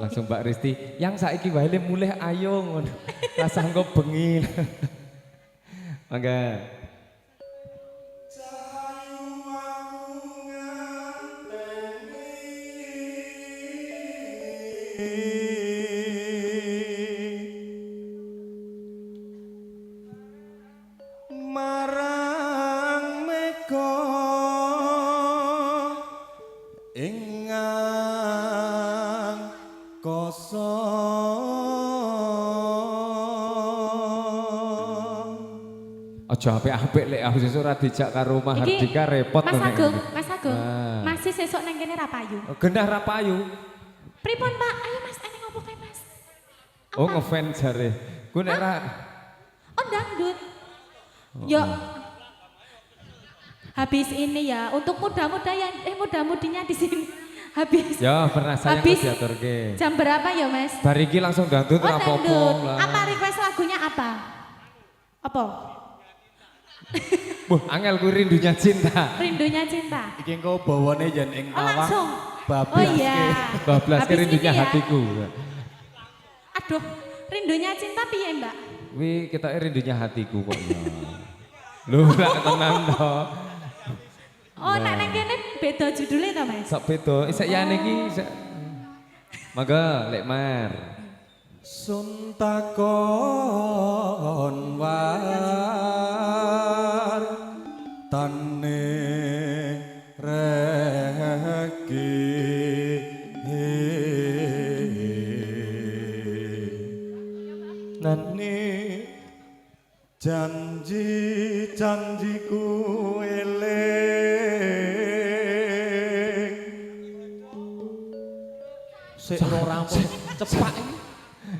Langsung Mbak Risti, yang saiki wae le mulih ayo ngono. Rasa engko bengi. Mangga. Marang meko ingang kosong. Aja apik-apik lek aku sesuk ora dijak karo Mahardika repot Mas to nek Agung, ngene. Mas Agung. Ah. Masih sesuk nang kene ra payu. Gendah ra payu. Pripun Pak? Ayo Mas, ane ngopo kae Mas? Oh ngefans jare. Ku nek ra Oh dangdut. Yo. Habis ini ya, untuk muda-mudinya di sini. Habis. ya pernah saya Habis diaturke. jam berapa ya Mas? Bar iki langsung dangdut Oh ra apa-apa dangdut. lah. Apa request lagunya apa? Apa? Buh, angel ku rindunya cinta. Rindunya cinta. Iki engko bawane yen ing Oh langsung. bablas. Oh iya. Bablas ke Habis rindunya ini ya. hatiku. Aduh, rindunya cinta piye Mbak? Wi kita rindunya hatiku kok ya. Lu lak tenang to. Oh, nek nang kene beda judulnya to Mas? Sok beda. Isek yane iki isek. Mangga Lek Mar. Sun takon war tane reki nani janjiku eling sik ora rampung cepak iki.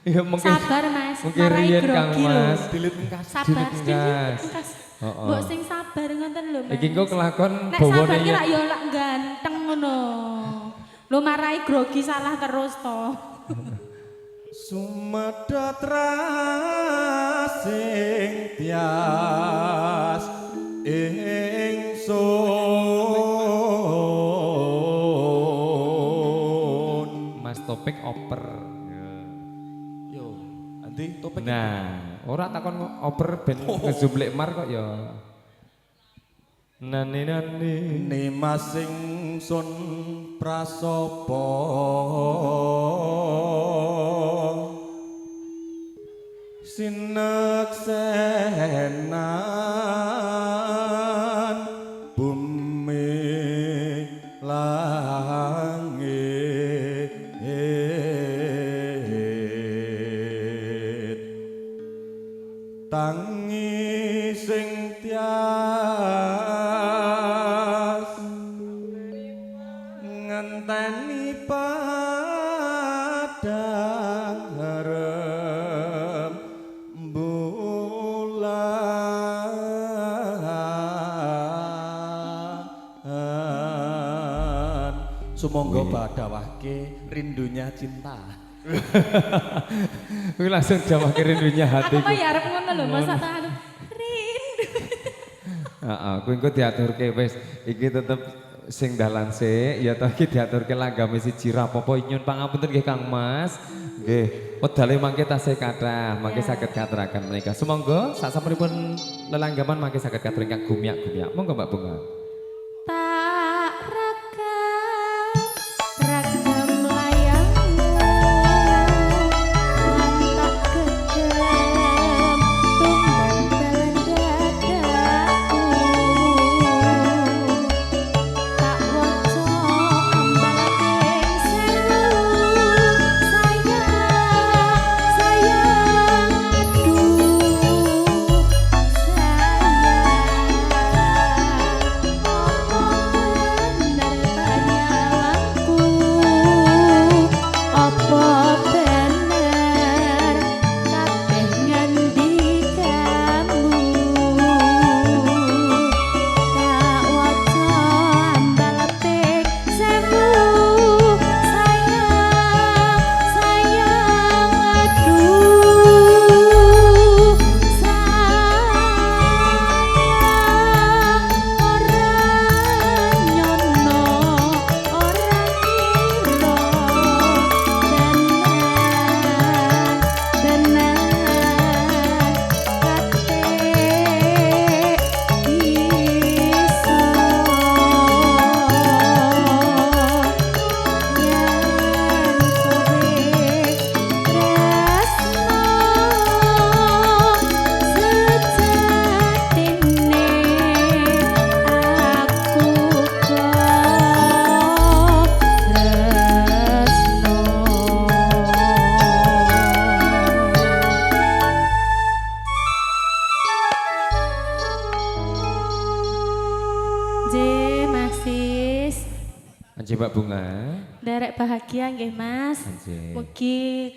Ya mungkin Sabar Mas, mungkin marai riyen Kang grogi lho. Mas. Dilit engkas. Sabar, Dilit sedikit engkas. engkas. Heeh. Mbok sing sabar ngoten lho Mas. Iki engko kelakon Nek sabar bawane ki yen rak yo lak ganteng ngono. Lho marai grogi salah terus to. Sumedhot rasing tias ingsun. Mas Topik oper. Yo, nanti topik. Nah, ora takon oper ben ngezoom Lek Mar kok ya. Nani Ni masing sun prasopo sineksenan bumi langit tangi sing tias ngenteni padang harem bulan sumangga badhawahke rindunya cinta. Kuwi langsung jawab rindunya Aku hatiku. mah ya arep ngono lho Mas tak anu. Rindu. Heeh, kuwi engko diaturke wis iki tetep sing dalan sik ya toh iki diaturke langgame siji rapopo nyun pangapunten nggih Kang Mas. Nggih, wedale mangke tasih kathah, mangke saged katuraken menika. Sumangga sak sampunipun lelanggaman mangke saged katur ingkang gumiak-gumiak. Monggo Mbak Bunga. Tak rekam layangmu lan tak gedem tumben dadaku tak waca ambal ing sewu sayang aduh sayang Mbak Bunga. Derek bahagia nggih Mas. Anjir. Mugi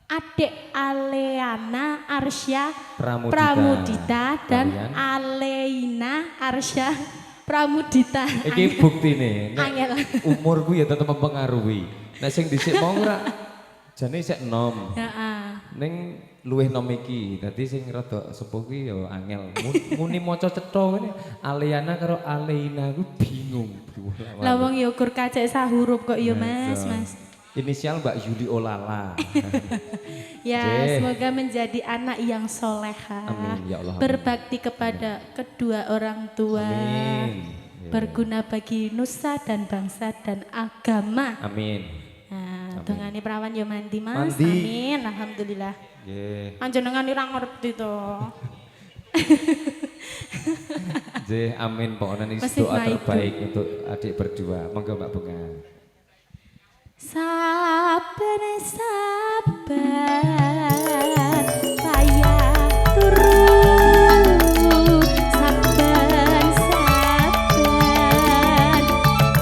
adik Aleana Arsya Pramudita dan Kalian. Aleina Arsya Pramudita. Iki buktine nek Angel. umurku ya tetep mempengaruhi. Nek sing dhisik mau ora jane sik enom. Heeh. Ning luwih nom iki. Dadi sing rada sepuh kuwi ya angel. Muni maca cetha ngene. Aliana karo Aleina ku bingung. Lah wong ya ukur kacek sahuruf kok ya Mas, Nah, Mas. Inisial Mbak Yuli Olala. Ya, Oke. semoga menjadi anak yang soleha. Amin, ya Allah, amin. Berbakti kepada kedua orang tua. Amin. Ya. Berguna bagi nusa dan bangsa dan agama. Amin. Nah, Amin. dongane perawan ya mandi Mas. Mandi. Amin, alhamdulillah. Nggih. Panjenengan ora ngerti to. Nggih, amin pokoknya ini Masih doa baik, terbaik untuk adik berdua. Monggo Mbak Bunga. Sabar sabar payah turu sabar sabar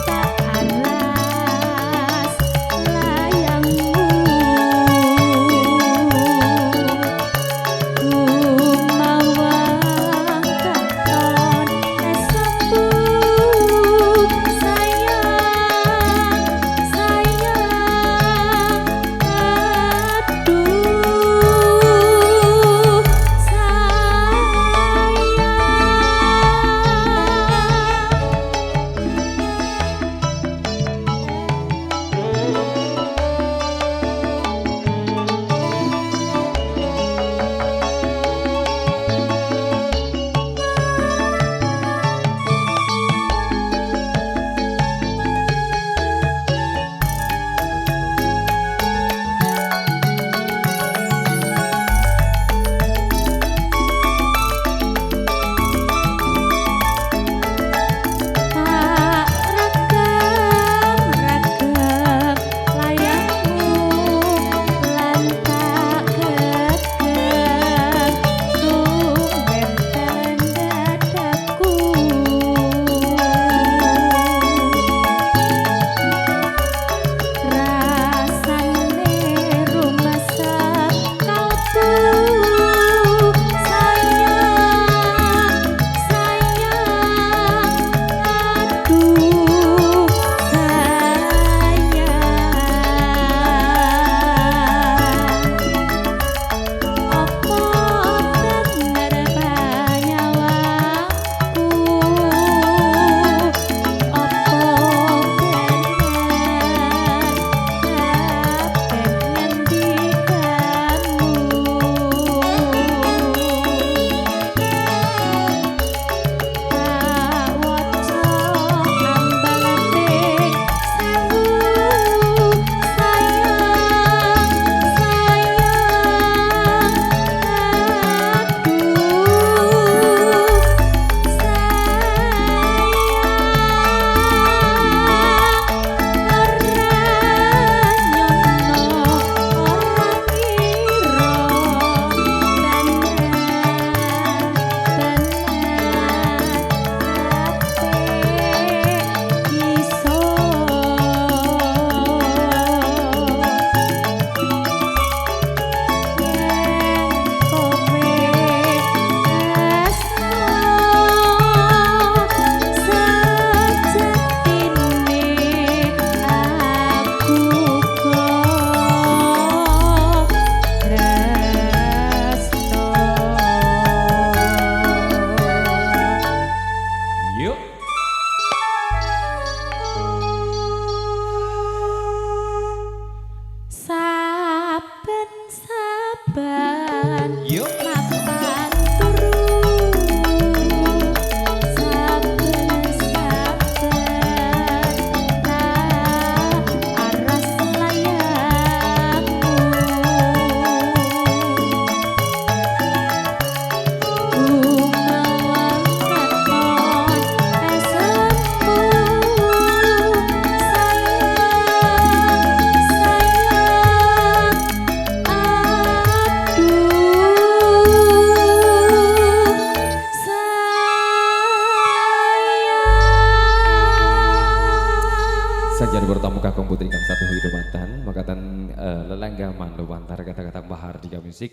tak alas layangmu kumawang katon esapu sayang sayang aduh tak ragam-ragam layangmu lan tak gegem tumben dadaku rasane rumasa kalbu sayang sayang aduh sayang apa bener banyawaku apa bener Yuk. saben-saben Yuk. mapan turu saben-saben tak aras layangmu kumawang katon esamu sayang sayang aduh irama lumantar kata-kata Mbah Hardika Musik.